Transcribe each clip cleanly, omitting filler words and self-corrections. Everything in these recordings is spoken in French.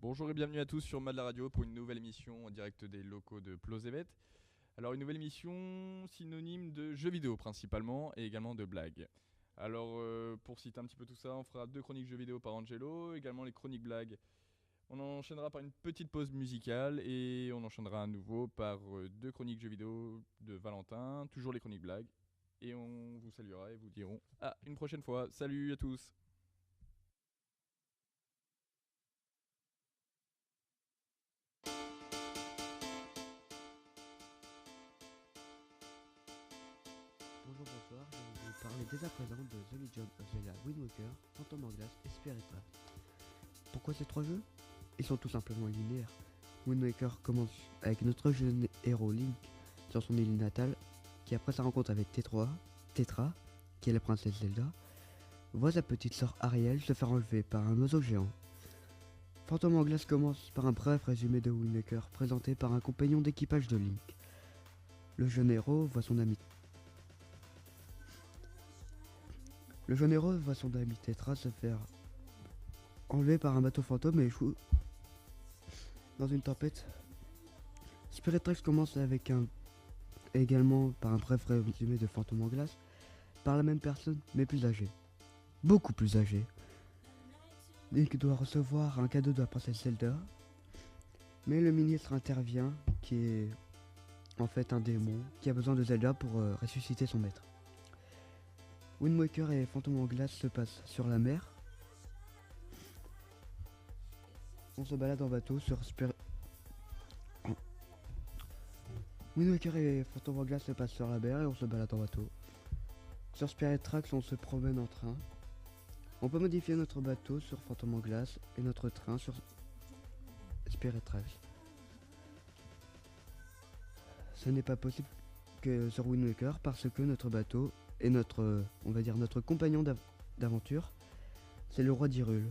Bonjour et bienvenue à tous sur Madla Radio pour une nouvelle émission en direct des locaux de Plosévet. Alors une nouvelle émission synonyme de jeux vidéo principalement et également de blagues. Alors pour citer un petit peu tout ça, on fera 2 chroniques jeux vidéo par Angelo, également les chroniques blagues. On enchaînera par une petite pause musicale et on enchaînera à nouveau par 2 chroniques jeux vidéo de Valentin, toujours les chroniques blagues. Et on vous saluera et vous dirons à une prochaine fois. Salut à tous. Bonjour, bonsoir, je vais vous parler dès à présent de The Legend of Zelda Wind Waker, Phantom Hourglass et Spirit Tracks. Pourquoi ces trois jeux? Ils sont tout simplement linéaires. Wind Waker commence avec notre jeune héros Link sur son île natale, qui après sa rencontre avec Tetra, qui est la princesse Zelda, voit sa petite sœur Ariel se faire enlever par un oiseau géant. Phantom Hourglass commence par un bref résumé de Wind Waker présenté par un compagnon d'équipage de Link. Le jeune héros voit son ami Tetra se faire enlever par un bateau fantôme et échoue dans une tempête. Spirit Tracks commence également par un bref résumé de Phantom Hourglass par la même personne mais plus âgée. Beaucoup plus âgée. Link doit recevoir un cadeau de la princesse Zelda, mais le ministre intervient qui est en fait un démon qui a besoin de Zelda pour ressusciter son maître. Wind Waker et Phantom Hourglass se passent sur la mer. On se balade en bateau sur Wind Waker et Phantom Hourglass se passent sur la mer et on se balade en bateau. Sur Spirit Tracks, on se promène en train. On peut modifier notre bateau sur Phantom Hourglass et notre train sur Spirit Tracks. Ce n'est pas possible que sur Wind Waker parce que notre bateau et notre compagnon d'aventure, c'est le roi d'Hyrule.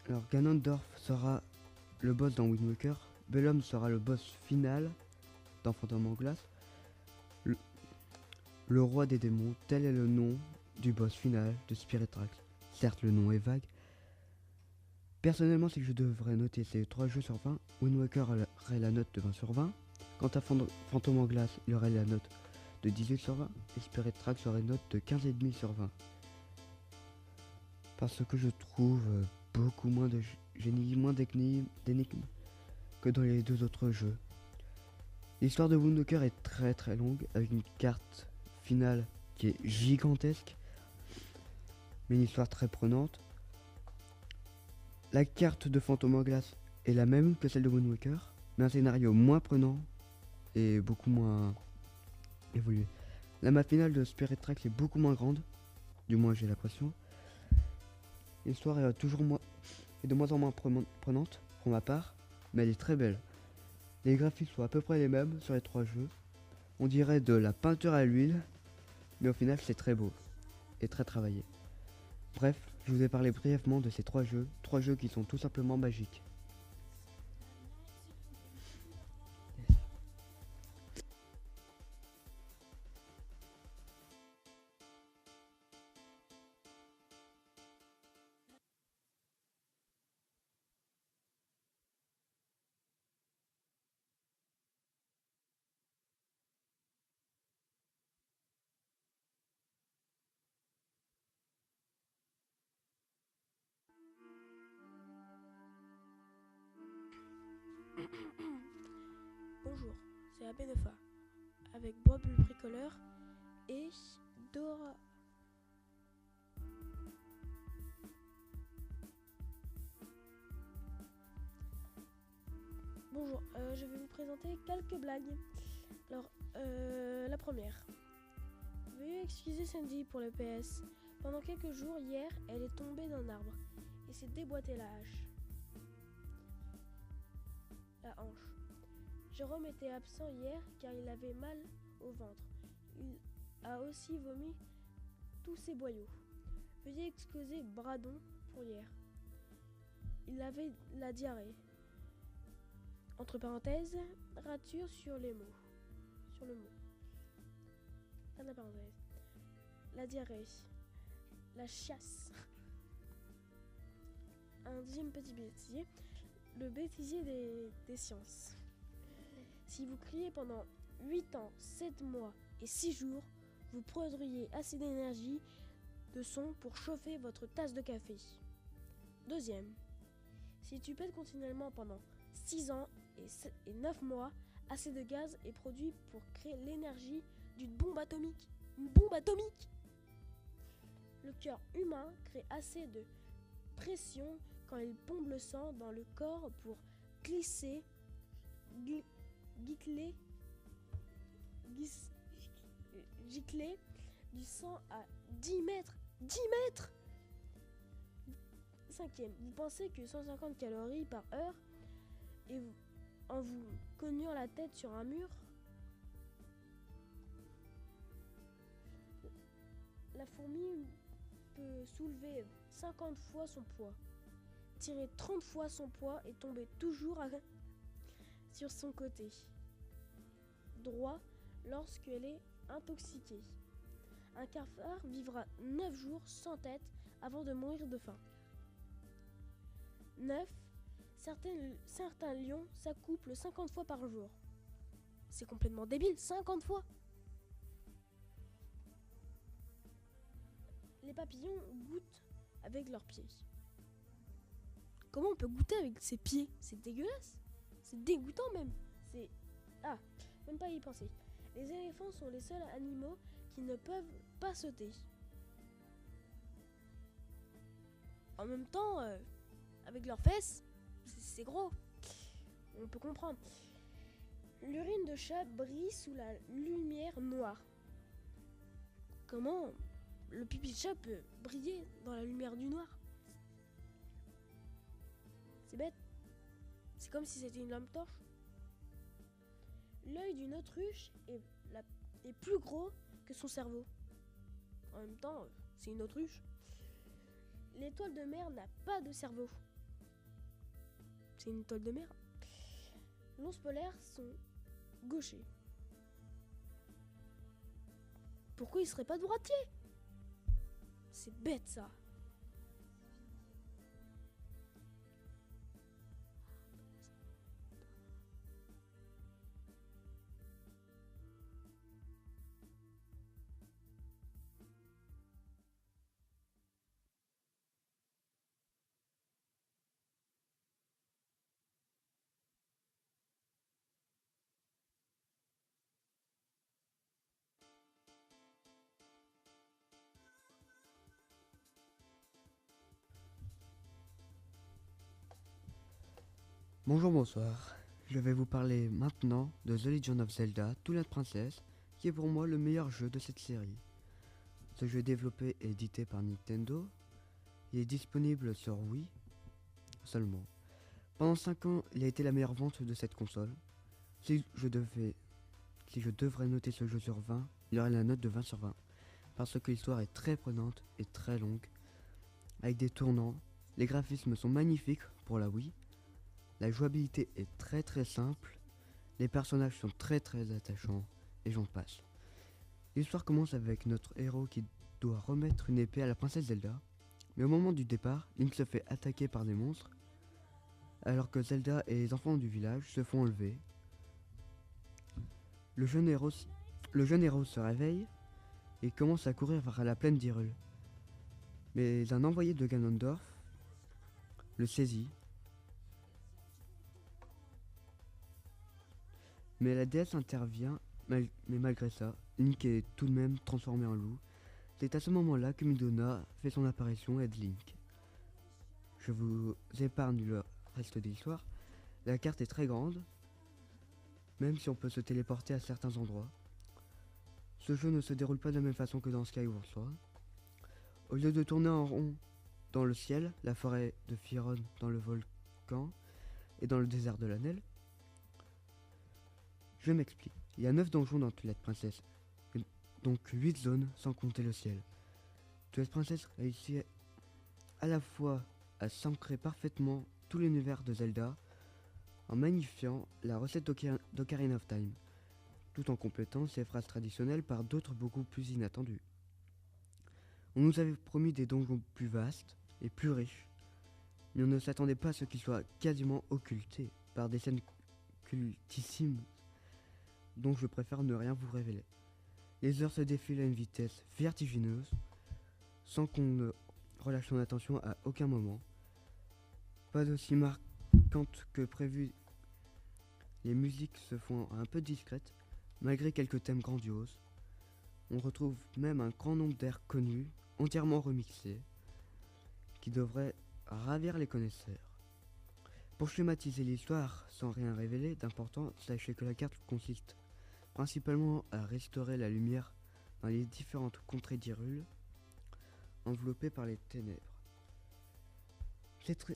Alors Ganondorf sera le boss dans Wind Waker, Bellum sera le boss final dans Phantom Hourglass. Le roi des démons, tel est le nom du boss final de Spirit Tracks. Certes, le nom est vague. Personnellement, si je devrais noter ces 3 jeux sur 20, Wind Waker aurait la note de 20 sur 20. Quant à Phantom Hourglass, il aurait la note de 18 sur 20. Et Spirit Tracks aurait une note de 15,5 sur 20. Parce que je trouve beaucoup moins de génie, moins d'énigmes que dans les 2 autres jeux. L'histoire de Wind Waker est très très longue, avec une carte finale qui est gigantesque, mais une histoire très prenante. La carte de Phantom Hourglass est la même que celle de Wind Waker, mais un scénario moins prenant et beaucoup moins évolué. La map finale de Spirit Tracks est beaucoup moins grande, du moins j'ai l'impression. L'histoire est de moins en moins prenante pour ma part, mais elle est très belle. Les graphismes sont à peu près les mêmes sur les 3 jeux. On dirait de la peinture à l'huile, mais au final c'est très beau et très travaillé. Bref, je vous ai parlé brièvement de ces 3 jeux qui sont tout simplement magiques. Bonjour, c'est Abbé Nefa, avec Bob le bricoleur et Dora. Bonjour, je vais vous présenter quelques blagues. Alors, la première. Veuillez excuser Sandy pour le PS. Pendant quelques jours, hier, elle est tombée d'un arbre et s'est déboîtée la hanche. Jérôme était absent hier car il avait mal au ventre. Il a aussi vomi tous ses boyaux. Veuillez excuser Bradon pour hier. Il avait la diarrhée. Entre parenthèses, rature sur le mot. fin de la parenthèse. La diarrhée, la chiasse. Un deuxième petit bêtisier, le bêtisier des sciences. Si vous criez pendant 8 ans, 7 mois et 6 jours, vous produiriez assez d'énergie de son pour chauffer votre tasse de café. Deuxième, si tu pètes continuellement pendant 6 ans et 9 mois, assez de gaz est produit pour créer l'énergie d'une bombe atomique. Une bombe atomique! Le cœur humain crée assez de pression quand il pompe le sang dans le corps pour gicler du sang à 10 mètres. 10 mètres! Cinquième, vous pensez que 150 calories par heure et en vous cognant la tête sur un mur? La fourmi peut soulever 50 fois son poids, tirer 30 fois son poids et tomber toujours sur son côté droit lorsqu'elle est intoxiquée. Un cafard vivra 9 jours sans tête avant de mourir de faim. 9. Certains lions s'accouplent 50 fois par jour. C'est complètement débile, 50 fois. Les papillons goûtent avec leurs pieds. Comment on peut goûter avec ses pieds? C'est dégueulasse. C'est dégoûtant même. Même pas y penser. Les éléphants sont les seuls animaux qui ne peuvent pas sauter. En même temps, avec leurs fesses, c'est gros. On peut comprendre. L'urine de chat brille sous la lumière noire. Comment le pipi de chat peut briller dans la lumière du noir? C'est bête. C'est comme si c'était une lampe torche. L'œil d'une autruche est plus gros que son cerveau. En même temps, c'est une autruche. L'étoile de mer n'a pas de cerveau. C'est une étoile de mer. L'ours polaire sont gauchers. Pourquoi ils seraient pas droitiers? C'est bête ça. Bonjour, bonsoir. Je vais vous parler maintenant de The Legend of Zelda Twilight Princess, qui est pour moi le meilleur jeu de cette série. Ce jeu est développé et édité par Nintendo. Il est disponible sur Wii seulement. Pendant 5 ans, il a été la meilleure vente de cette console. Si je devrais noter ce jeu sur 20, il aurait la note de 20 sur 20. Parce que l'histoire est très prenante et très longue, avec des tournants. Les graphismes sont magnifiques pour la Wii. La jouabilité est très très simple, les personnages sont très très attachants, et j'en passe. L'histoire commence avec notre héros qui doit remettre une épée à la princesse Zelda, mais au moment du départ, Link se fait attaquer par des monstres, alors que Zelda et les enfants du village se font enlever. Le jeune héros se réveille et commence à courir vers la plaine d'Hyrule. Mais un envoyé de Ganondorf le saisit. Mais la déesse intervient, mais malgré ça, Link est tout de même transformé en loup. C'est à ce moment-là que Midona fait son apparition et aide Link. Je vous épargne le reste de l'histoire. La carte est très grande, même si on peut se téléporter à certains endroits. Ce jeu ne se déroule pas de la même façon que dans Skyward Sword. Au lieu de tourner en rond dans le ciel, la forêt de Firon dans le volcan et dans le désert de l'Anel, je m'explique. Il y a 9 donjons dans Twilight Princess, donc 8 zones sans compter le ciel. Twilight Princess réussit à la fois à s'ancrer parfaitement tout l'univers de Zelda en magnifiant la recette d'Ocarina of Time. tout en complétant ces phrases traditionnelles par d'autres beaucoup plus inattendues. On nous avait promis des donjons plus vastes et plus riches, mais on ne s'attendait pas à ce qu'ils soient quasiment occultés par des scènes cultissimes dont je préfère ne rien vous révéler. Les heures se défilent à une vitesse vertigineuse, sans qu'on ne relâche son attention à aucun moment. Pas aussi marquante que prévu, les musiques se font un peu discrètes, malgré quelques thèmes grandioses. On retrouve même un grand nombre d'airs connus, entièrement remixés, qui devraient ravir les connaisseurs. Pour schématiser l'histoire, sans rien révéler d'important, sachez que la carte consiste principalement à restaurer la lumière dans les différentes contrées d'Hyrule, enveloppées par les ténèbres.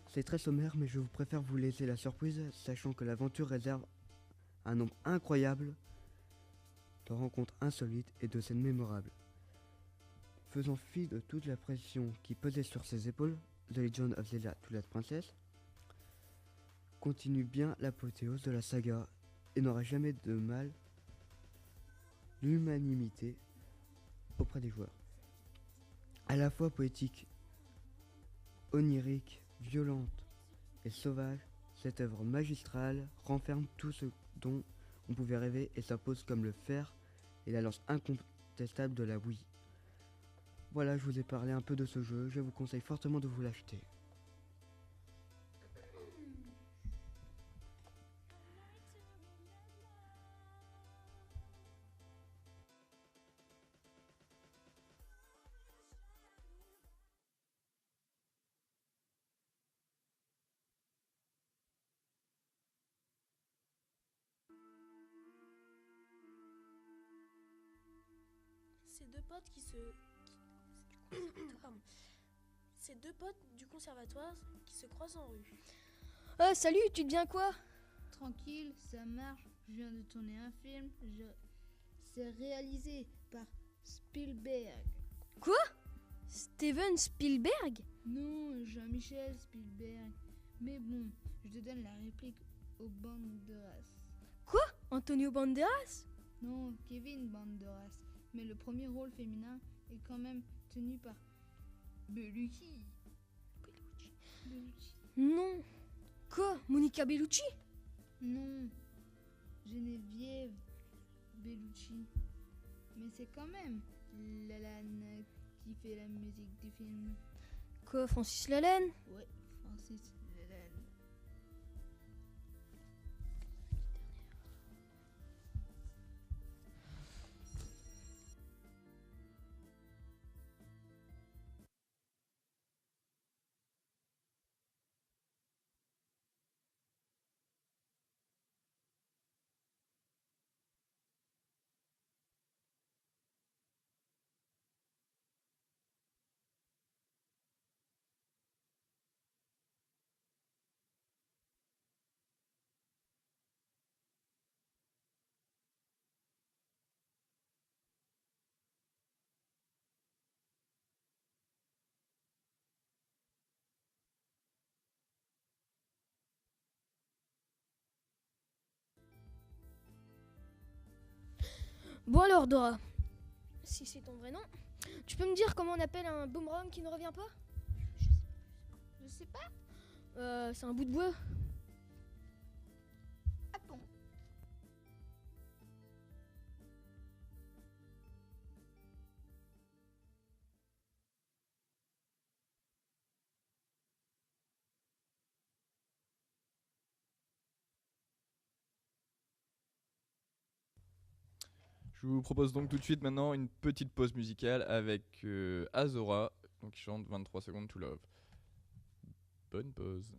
C'est très sommaire, mais je vous préfère vous laisser la surprise, sachant que l'aventure réserve un nombre incroyable de rencontres insolites et de scènes mémorables. Faisant fi de toute la pression qui pesait sur ses épaules, The Legend of Zelda Twilight Princess continue bien l'apothéose de la saga et n'aura jamais de mal l'unanimité auprès des joueurs. À la fois poétique, onirique, violente et sauvage, cette œuvre magistrale renferme tout ce dont on pouvait rêver et s'impose comme le fer et la lance incontestable de la Wii. Voilà, je vous ai parlé un peu de ce jeu, je vous conseille fortement de vous l'acheter. Ces deux potes Pardon. Ces deux potes du conservatoire qui se croisent en rue. Salut, tu deviens quoi? Tranquille, ça marche. Je viens de tourner un film. C'est réalisé par Spielberg. Steven Spielberg? Non, Jean-Michel Spielberg. Mais bon, je te donne la réplique au Banderas. Antonio Banderas? Non, Kevin Banderas. Mais le premier rôle féminin est quand même tenu par Bellucci. Non. Quoi? Monica Bellucci? Non, Geneviève Bellucci. Mais c'est quand même Lalanne qui fait la musique du film. Quoi, Francis Lalanne? Ouais, Francis Lalanne. Bon alors, Dora, si c'est ton vrai nom, tu peux me dire comment on appelle un boomerang qui ne revient pas? Je sais pas. C'est un bout de bois. Ah bon? Je vous propose donc tout de suite maintenant une petite pause musicale avec Azora, donc qui chante 23 secondes to Love. Bonne pause.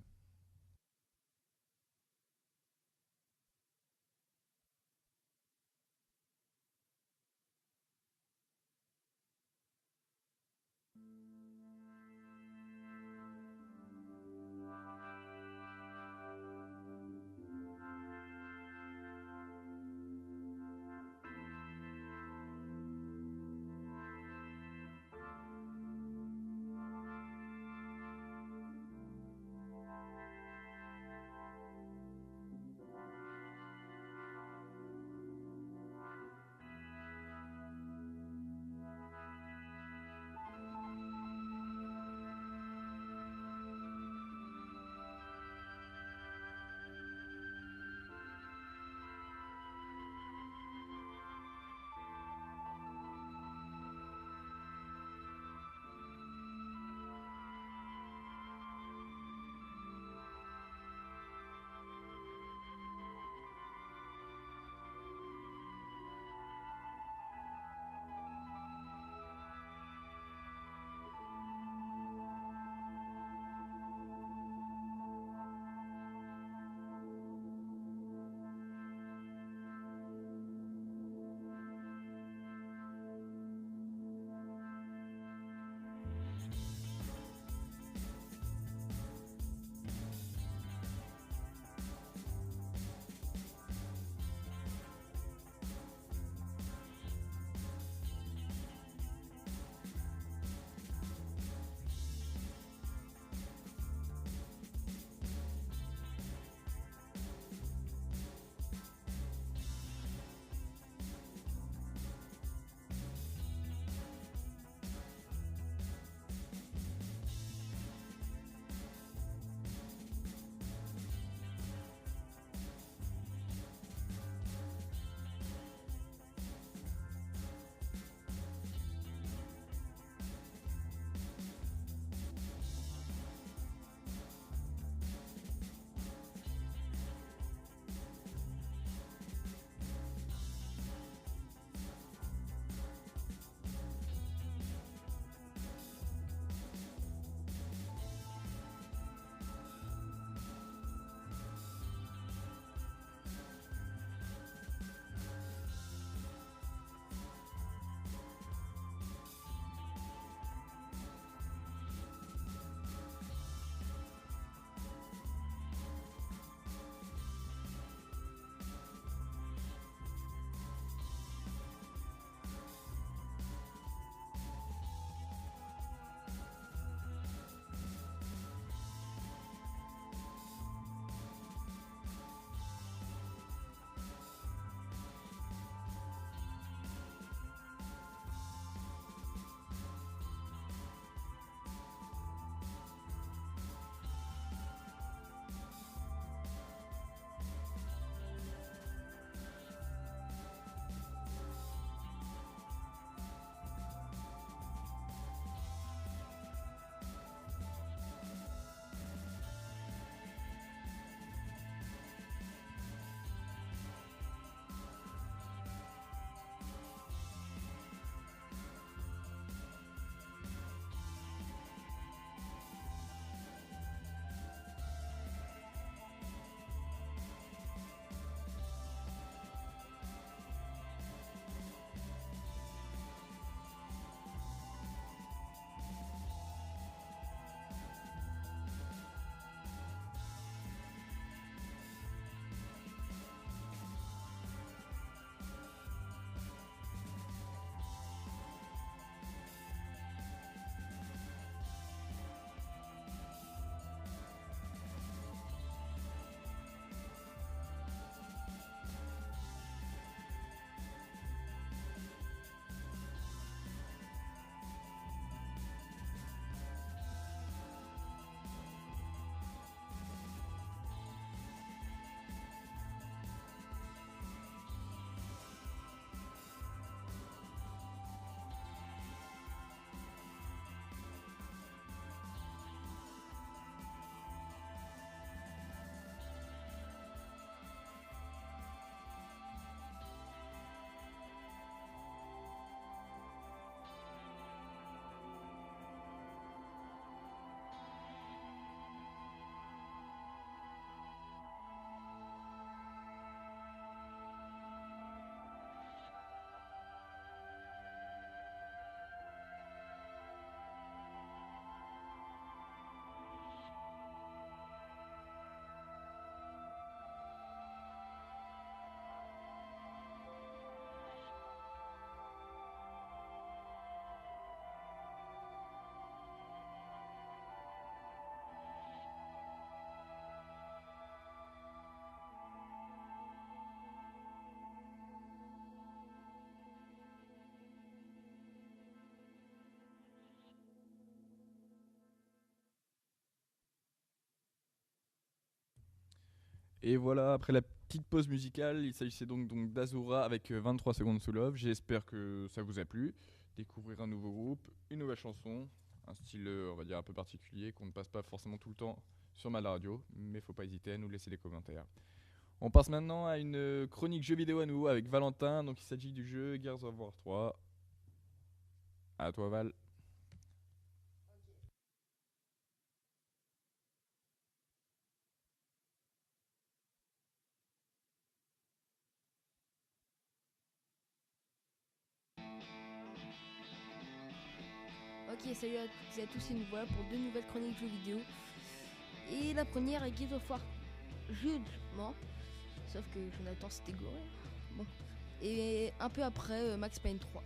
Et voilà, après la petite pause musicale, il s'agissait donc d'Azura avec 23 secondes sous Love. J'espère que ça vous a plu. Découvrir un nouveau groupe, une nouvelle chanson, un style, on va dire, un peu particulier qu'on ne passe pas forcément tout le temps sur ma radio, mais faut pas hésiter à nous laisser des commentaires. On passe maintenant à une chronique jeu vidéo à nous avec Valentin. Donc il s'agit du jeu Gears of War 3. À toi Val. Ok, salut à toutes et à tous, et nous voilà pour deux nouvelles chroniques jeux vidéo. Et la première est Gears of War Judgment, sauf que Jonathan s'était goré. Bon. Et un peu après, Max Payne 3.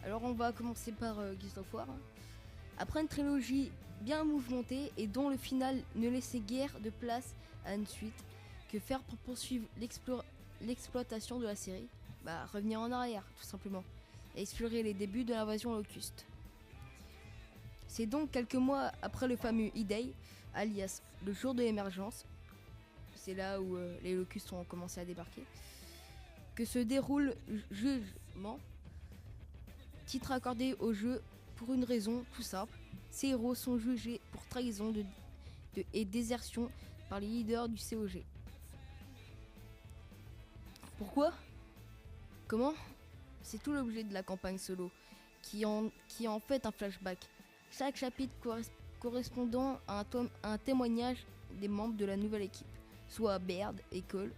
Alors on va commencer par Gears of War. Après une trilogie bien mouvementée et dont le final ne laissait guère de place à une suite, que faire pour poursuivre l'exploitation de la série? Bah revenir en arrière, tout simplement, et explorer les débuts de l'invasion Locust. C'est donc quelques mois après le fameux E-Day, alias le jour de l'émergence, c'est là où les Locustes ont commencé à débarquer, que se déroule Jugement, titre accordé au jeu pour une raison tout simple: ces héros sont jugés pour trahison et désertion par les leaders du COG. Pourquoi? Comment? C'est tout l'objet de la campagne solo, qui est en fait un flashback. Chaque chapitre correspondant à un témoignage des membres de la nouvelle équipe, soit Baird et Cole,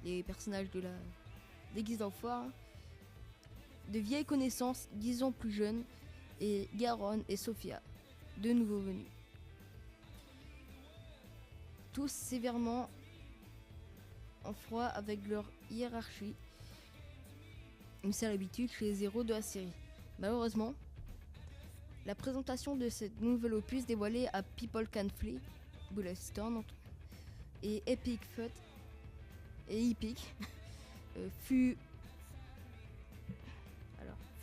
les personnages des Gears of War, de vieilles connaissances 10 ans plus jeunes, et Garon et Sophia, deux nouveaux venus. Tous sévèrement en froid avec leur hiérarchie, une seule habitude chez les héros de la série. Malheureusement, la présentation de cette nouvelle opus dévoilée à People Can Fly, Bulletstorm et Epic Fut et Epic fut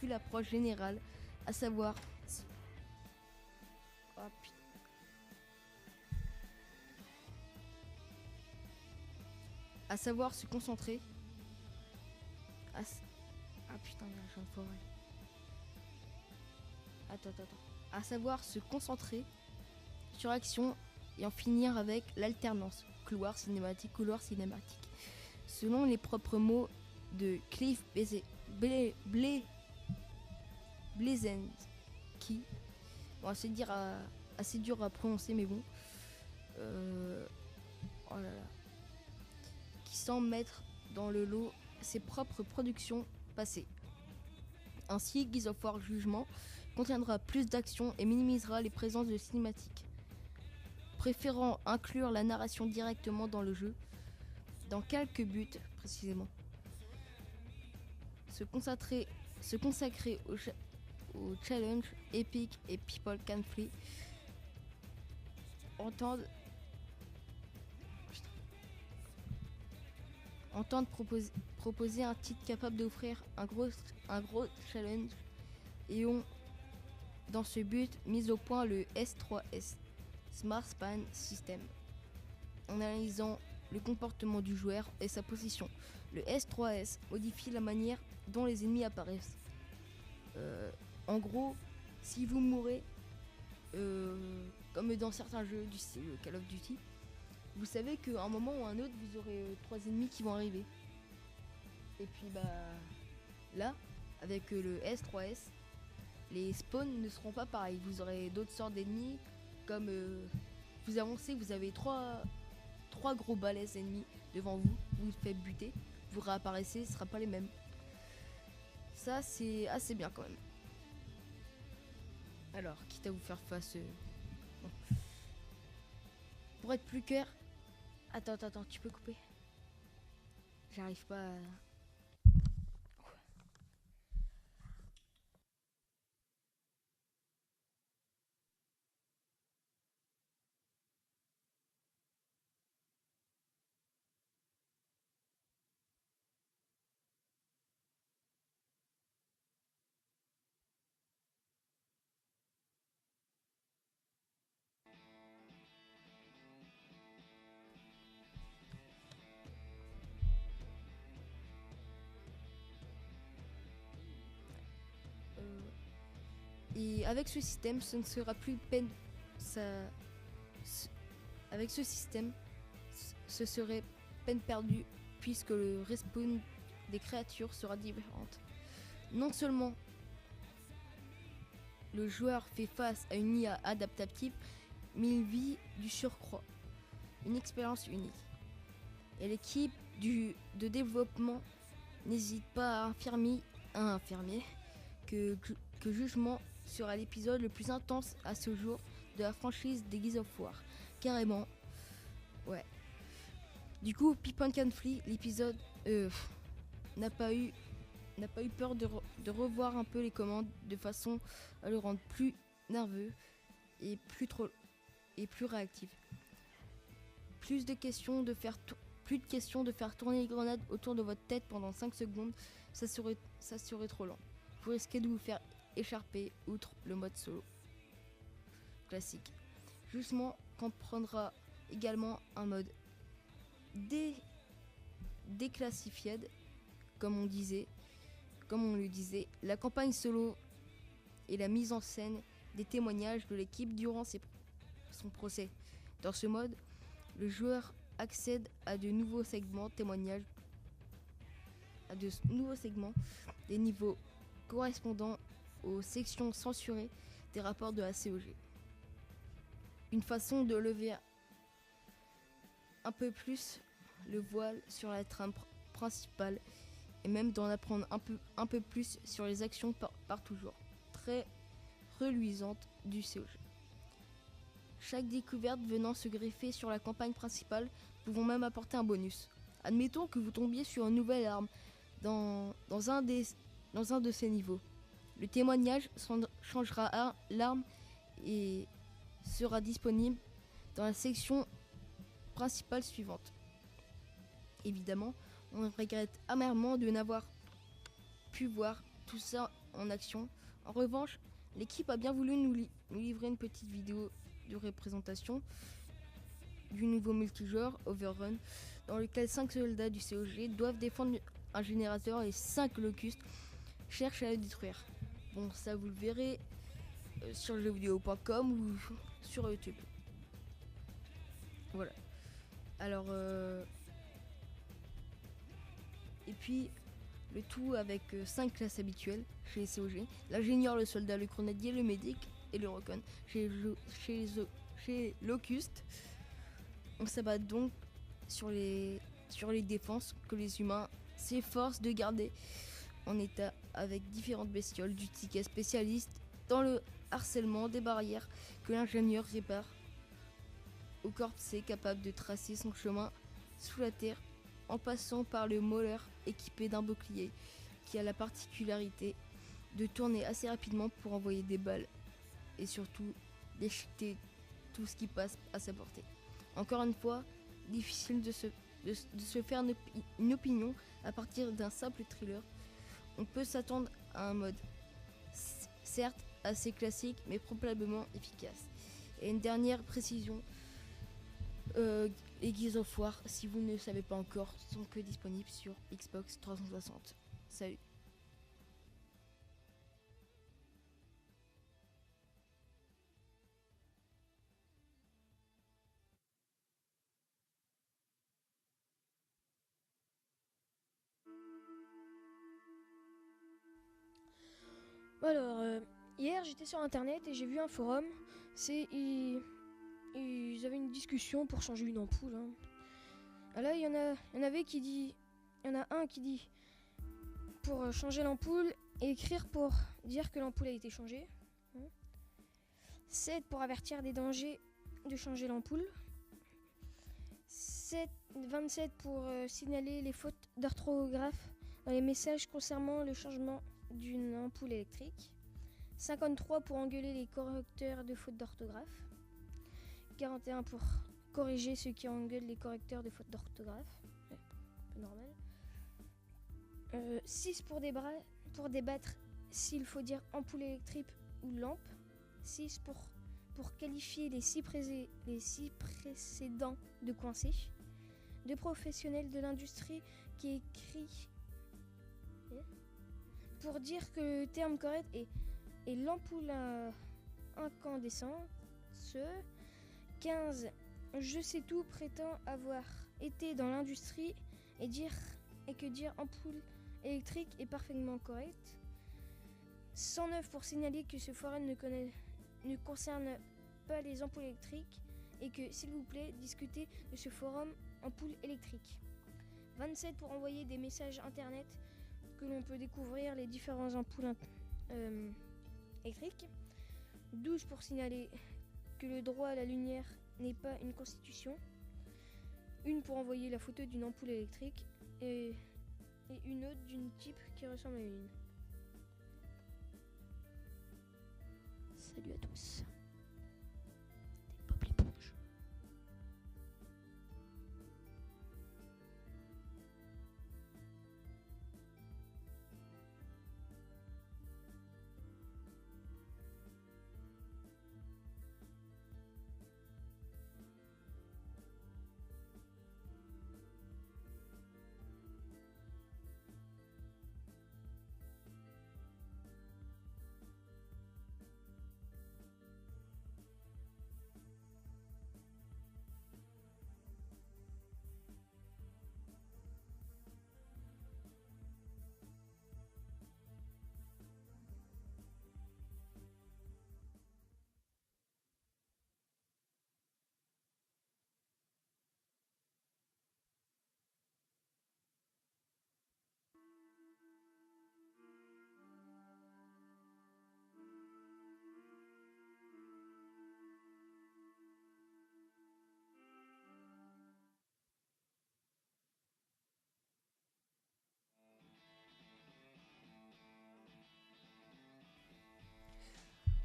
l'approche générale, à savoir se concentrer à savoir se concentrer sur l'action et en finir avec l'alternance couloir cinématique, selon les propres mots de Cliff Bleszinski. Bon, assez dur à prononcer, mais bon. Oh là là. Qui semble mettre dans le lot ses propres productions passées. Ainsi, Gears of War Judgment contiendra plus d'action et minimisera les présences de cinématiques, préférant inclure la narration directement dans le jeu, dans quelques buts précisément. Se consacrer au challenge Epic et People Can Fly entendent proposer un titre capable d'offrir un gros challenge et ont dans ce but mis au point le S3S Smart Span System, en analysant le comportement du joueur et sa position. Le S3S modifie la manière dont les ennemis apparaissent. En gros, si vous mourrez, comme dans certains jeux du style Call of Duty, vous savez qu'à un moment ou un autre, vous aurez 3 ennemis qui vont arriver. Et puis là, avec le S3S, les spawns ne seront pas pareils. Vous aurez d'autres sortes d'ennemis, comme vous avancez, vous avez 3 gros balaises ennemis devant vous, vous faites buter, vous réapparaissez, ce ne sera pas les mêmes. Ça, c'est assez bien quand même. Alors, quitte à vous faire face... Bon. Pour être plus clair... Attends, tu peux couper? J'arrive pas à... avec ce système, ce ne sera plus peine. Avec ce système, ce serait peine perdue puisque le respawn des créatures sera différent. Non seulement le joueur fait face à une IA adaptative, mais il vit du surcroît une expérience unique. Et l'équipe de développement n'hésite pas à affirmer que Jugement sera l'épisode le plus intense à ce jour de la franchise des Gears of War. Carrément. Ouais. Du coup, Pip and Can Flee, l'épisode n'a pas eu peur de revoir un peu les commandes de façon à le rendre plus nerveux et plus réactif. Plus de questions de faire tourner les grenades autour de votre tête pendant 5 secondes, ça serait trop lent. Vous risquez de vous faire écharper outre le mode solo classique. Jugement comprendra également un mode déclassified, comme on le disait, la campagne solo et la mise en scène des témoignages de l'équipe durant son procès. Dans ce mode, le joueur accède à de nouveaux segments témoignages, des niveaux correspondant aux sections censurées des rapports de la COG. Une façon de lever un peu plus le voile sur la trame principale et même d'en apprendre un peu plus sur les actions par toujours très reluisantes du COG. Chaque découverte venant se greffer sur la campagne principale pouvant même apporter un bonus. Admettons que vous tombiez sur une nouvelle arme dans un de ces niveaux. Le témoignage changera l'arme et sera disponible dans la section principale suivante. Évidemment, on regrette amèrement de n'avoir pu voir tout ça en action. En revanche, l'équipe a bien voulu nous livrer une petite vidéo de représentation du nouveau multijoueur Overrun, dans lequel 5 soldats du COG doivent défendre un générateur et 5 locustes cherchent à le détruire. Bon, ça vous le verrez sur jeuxvideo.com ou sur YouTube. Voilà. Alors, et puis le tout avec 5 classes habituelles chez les COG: l'ingénieur, le soldat, le grenadier, le médic et le recon. Chez Locust, on s'abat donc sur les défenses que les humains s'efforcent de garder en état avec différentes bestioles du ticket spécialiste dans le harcèlement des barrières que l'ingénieur répare au corps C, capable de tracer son chemin sous la terre en passant par le mauler équipé d'un bouclier qui a la particularité de tourner assez rapidement pour envoyer des balles et surtout déchiqueter tout ce qui passe à sa portée. Encore une fois, difficile de se faire une opinion à partir d'un simple thriller. On peut s'attendre à un mode certes assez classique mais probablement efficace. Et une dernière précision, les Gears of War, si vous ne le savez pas encore, sont que disponibles sur Xbox 360. Salut. Alors, hier j'étais sur internet et j'ai vu un forum. Ils avaient une discussion pour changer une ampoule. Hein. Alors là, il y en a un qui dit pour changer l'ampoule et écrire pour dire que l'ampoule a été changée. 7 pour avertir des dangers de changer l'ampoule. 27 pour signaler les fautes d'orthographe dans les messages concernant le changement d'une ampoule électrique. 53 pour engueuler les correcteurs de fautes d'orthographe. 41 pour corriger ceux qui engueulent les correcteurs de fautes d'orthographe. Ouais, un peu normal. 6 pour débattre s'il faut dire ampoule électrique ou lampe. 6 pour qualifier les 6 précédents de coincés. 2 professionnels de l'industrie qui écrit pour dire que le terme correct est et l'ampoule incandescente. 15. Je sais tout prétend avoir été dans l'industrie et que dire ampoule électrique est parfaitement correct. 109 pour signaler que ce forum ne concerne pas les ampoules électriques et que, s'il vous plaît, discutez de ce forum ampoule électrique. 27 pour envoyer des messages internet que l'on peut découvrir les différents ampoules électriques. 12 pour signaler que le droit à la lumière n'est pas une constitution. 1 pour envoyer la photo d'une ampoule électrique et une autre d'une type qui ressemble à une. Salut à tous. Des Bob l'éponge.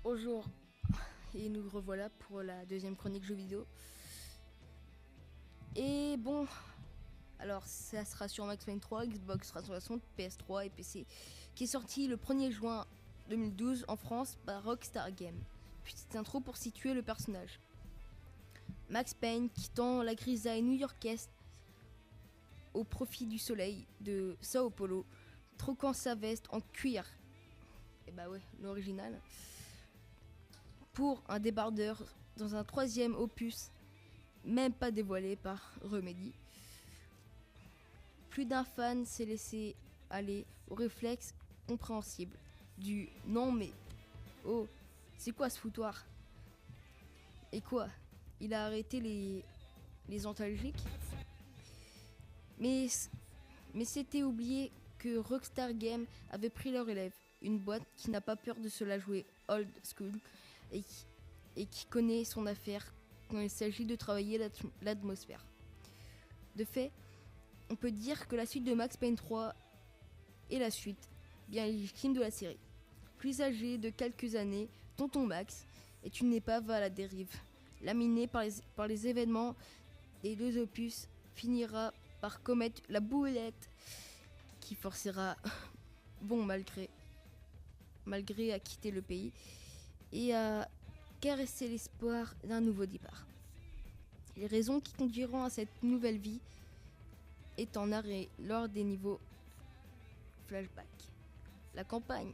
Bonjour, et nous revoilà pour la deuxième chronique jeux vidéo. Et bon, alors ça sera sur Max Payne 3, Xbox 360, PS3 et PC, qui est sorti le 1er juin 2012 en France par Rockstar Games. Petite intro pour situer le personnage. Max Payne quittant la grisaille new-yorkaise au profit du soleil de Sao Paulo, troquant sa veste en cuir, et bah ouais, l'original, pour un débardeur dans un troisième opus, même pas dévoilé par Remedy. Plus d'un fan s'est laissé aller au réflexe compréhensible du « non mais, oh, c'est quoi ce foutoir ?» Et quoi, il a arrêté les antalgiques ? Mais c'était oublié que Rockstar Games avait pris leur élève, une boîte qui n'a pas peur de se la jouer old school et qui connaît son affaire quand il s'agit de travailler l'atmosphère. De fait, on peut dire que la suite de Max Payne 3 est la suite bien légitime de la série. Plus âgé de quelques années, Tonton Max est une épave à la dérive. Laminé par les événements des deux opus, finira par commettre la boulette qui forcera, bon malgré à quitter le pays et à caresser l'espoir d'un nouveau départ. Les raisons qui conduiront à cette nouvelle vie est en arrêt lors des niveaux flashback. La campagne,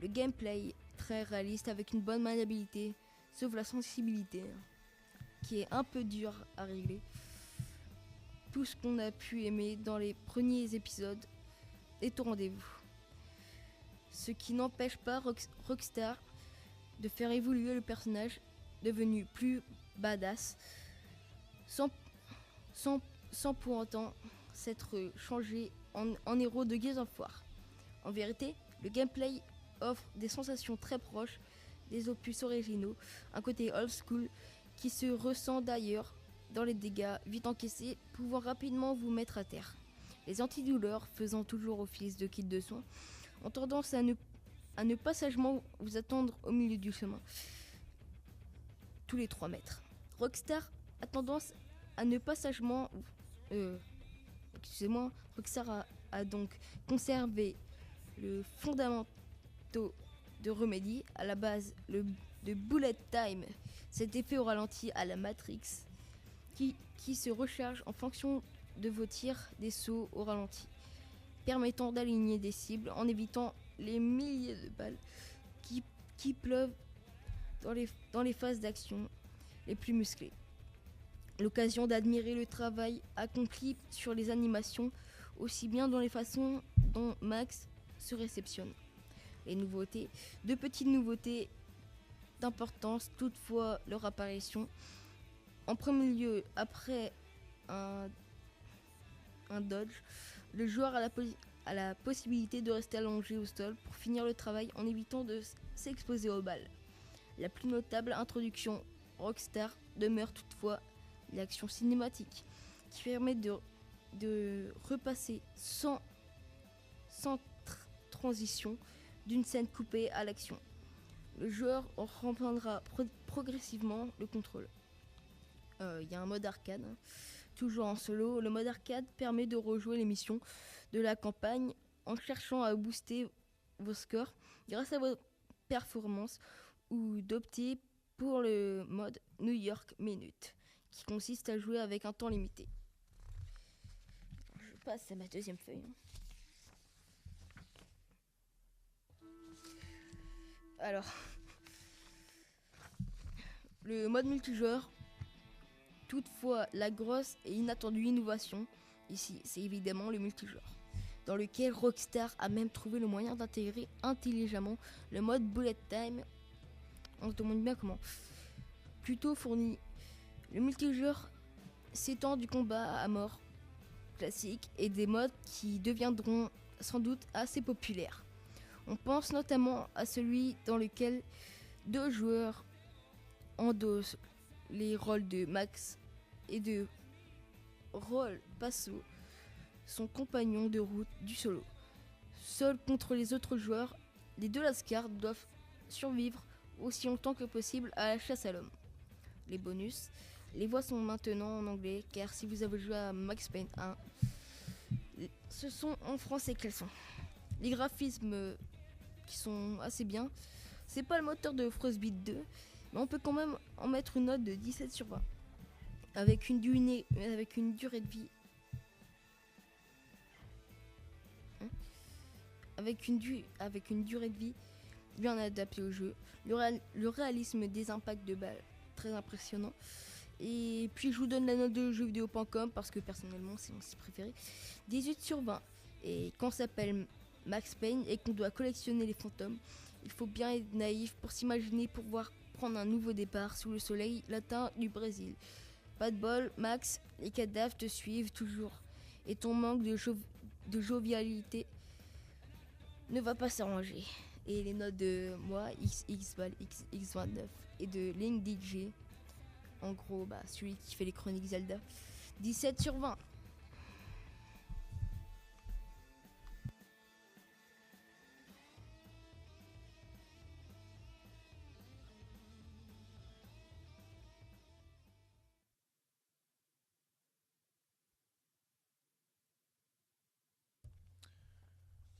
le gameplay très réaliste avec une bonne maniabilité, sauf la sensibilité qui est un peu dure à régler. Tout ce qu'on a pu aimer dans les premiers épisodes est au rendez-vous. Ce qui n'empêche pas Rockstar de faire évoluer le personnage devenu plus badass sans pour autant s'être changé en héros de Gears of War. En vérité, le gameplay offre des sensations très proches des opus originaux, un côté old school qui se ressent d'ailleurs dans les dégâts vite encaissés, pouvant rapidement vous mettre à terre. Les antidouleurs, faisant toujours office de kit de soins, ont tendance à ne pas sagement vous attendre au milieu du chemin, tous les 3 mètres. Rockstar a tendance à ne pas sagement... Rockstar a donc conservé le fondamentaux de Remedy, à la base de bullet time, cet effet au ralenti à la Matrix, qui se recharge en fonction de vos tirs des sauts au ralenti, permettant d'aligner des cibles en évitant les milliers de balles qui pleuvent dans les phases d'action les plus musclées. L'occasion d'admirer le travail accompli sur les animations, aussi bien dans les façons dont Max se réceptionne. Les nouveautés, de petites nouveautés d'importance, toutefois leur apparition. En premier lieu, après un dodge, le joueur a la possibilité de rester allongé au sol pour finir le travail en évitant de s'exposer aux balles. La plus notable introduction Rockstar demeure toutefois l'action cinématique, qui permet de repasser sans transition d'une scène coupée à l'action. Le joueur reprendra progressivement le contrôle. Il y a un mode arcade, toujours en solo. Le mode arcade permet de rejouer les missions de la campagne en cherchant à booster vos scores grâce à vos performances ou d'opter pour le mode New York Minute, qui consiste à jouer avec un temps limité. Je passe à ma deuxième feuille. Alors, le mode multijoueur, toutefois la grosse et inattendue innovation, ici c'est évidemment le multijoueur, dans lequel Rockstar a même trouvé le moyen d'intégrer intelligemment le mode bullet time. On se demande bien comment. Plutôt fourni, le multijoueur s'étend du combat à mort classique et des modes qui deviendront sans doute assez populaires. On pense notamment à celui dans lequel deux joueurs endossent les rôles de Max et de Roll Passo, son compagnon de route du solo. Seul contre les autres joueurs, les deux lascars doivent survivre aussi longtemps que possible à la chasse à l'homme. Les bonus, les voix sont maintenant en anglais, car si vous avez joué à Max Payne 1, ce sont en français qu'elles sont. Les graphismes qui sont assez bien. C'est pas le moteur de Frostbite 2, mais on peut quand même en mettre une note de 17/20. Avec une durée de vie. Avec une durée de vie bien adaptée au jeu. Le réalisme des impacts de balles, très impressionnant. Et puis je vous donne la note de jeuxvideo.com parce que personnellement c'est mon site préféré. 18/20. Et quand on s'appelle Max Payne et qu'on doit collectionner les fantômes, il faut bien être naïf pour s'imaginer pouvoir prendre un nouveau départ sous le soleil latin du Brésil. Pas de bol, Max, les cadavres te suivent toujours et ton manque de jovialité ne va pas s'arranger. Et les notes de moi, X29 et de Link DJ, en gros celui qui fait les chroniques Zelda, 17/20.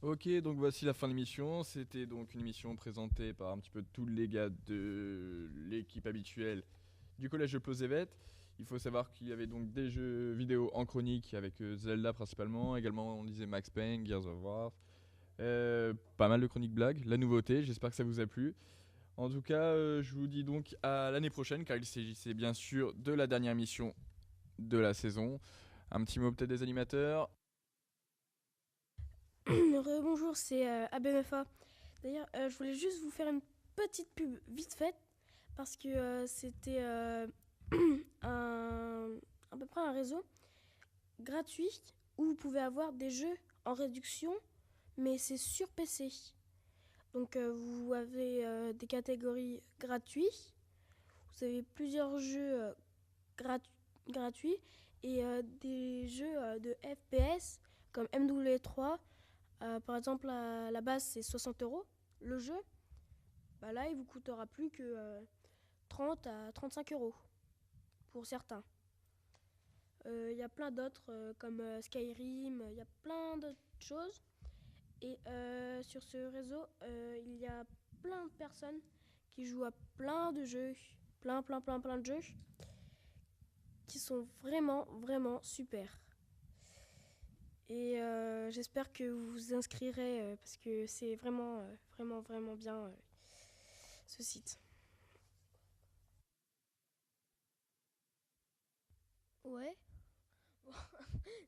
Ok, donc voici la fin de l'émission. C'était donc une émission présentée par un petit peu tous les gars de l'équipe habituelle du collège de Plozévet. Il faut savoir qu'il y avait donc des jeux vidéo en chronique avec Zelda principalement. Également, on disait Max Payne, Gears of War. Pas mal de chroniques blagues. La nouveauté, j'espère que ça vous a plu. En tout cas, je vous dis donc à l'année prochaine, car il s'agissait bien sûr de la dernière émission de la saison. Un petit mot peut-être des animateurs. Bonjour, c'est ABMFA. D'ailleurs, je voulais juste vous faire une petite pub vite faite parce que c'était à peu près un réseau gratuit où vous pouvez avoir des jeux en réduction, mais c'est sur PC. Donc vous avez des catégories gratuites, vous avez plusieurs jeux gratuits et des jeux de FPS comme MW3. Par exemple, la base c'est 60€. Le jeu, là il vous coûtera plus que 30 à 35€ pour certains. Il y a plein d'autres comme Skyrim, il y a plein d'autres choses. Et sur ce réseau, il y a plein de personnes qui jouent à plein de jeux, plein de jeux qui sont vraiment, vraiment super. Et j'espère que vous vous inscrirez parce que c'est vraiment, vraiment, vraiment bien. ce site. Ouais. Bon,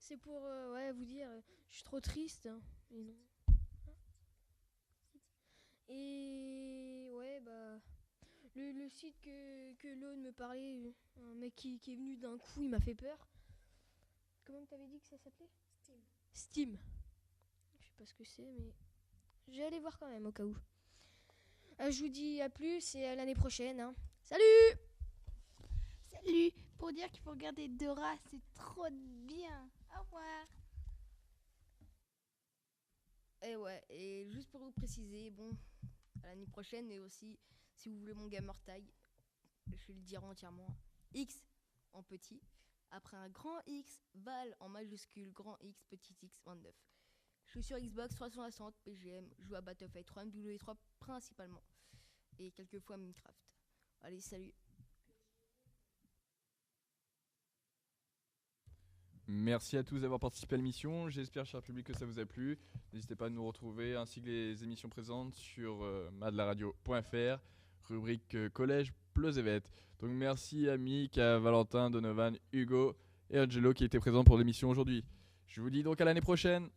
c'est pour vous dire, je suis trop triste. Hein. Et non. Et ouais, bah. Le site que l'autre me parlait, un mec qui est venu d'un coup, il m'a fait peur. Comment t'avais dit que ça s'appelait ? Steam. Je sais pas ce que c'est, mais je vais aller voir quand même au cas où. Je vous dis à plus et à l'année prochaine. Hein. Salut! Salut! Pour dire qu'il faut regarder Dora, c'est trop bien. Au revoir. Et ouais, et juste pour vous préciser, bon, à l'année prochaine, et aussi, si vous voulez mon gamer tag, je vais le dire entièrement, X en petit, après un grand X, Val en majuscule, grand X, petit X, 29. Je suis sur Xbox 360, PGM, je joue à Battlefield 3, MW3 principalement, et quelques fois Minecraft. Allez, salut! Merci à tous d'avoir participé à l'émission. J'espère, cher public, que ça vous a plu. N'hésitez pas à nous retrouver ainsi que les émissions présentes sur madlaradio.fr, rubrique collège Pleuzevet. Donc merci à Mick, à Valentin, Donovan, Hugo et Angelo qui étaient présents pour l'émission aujourd'hui. Je vous dis donc à l'année prochaine.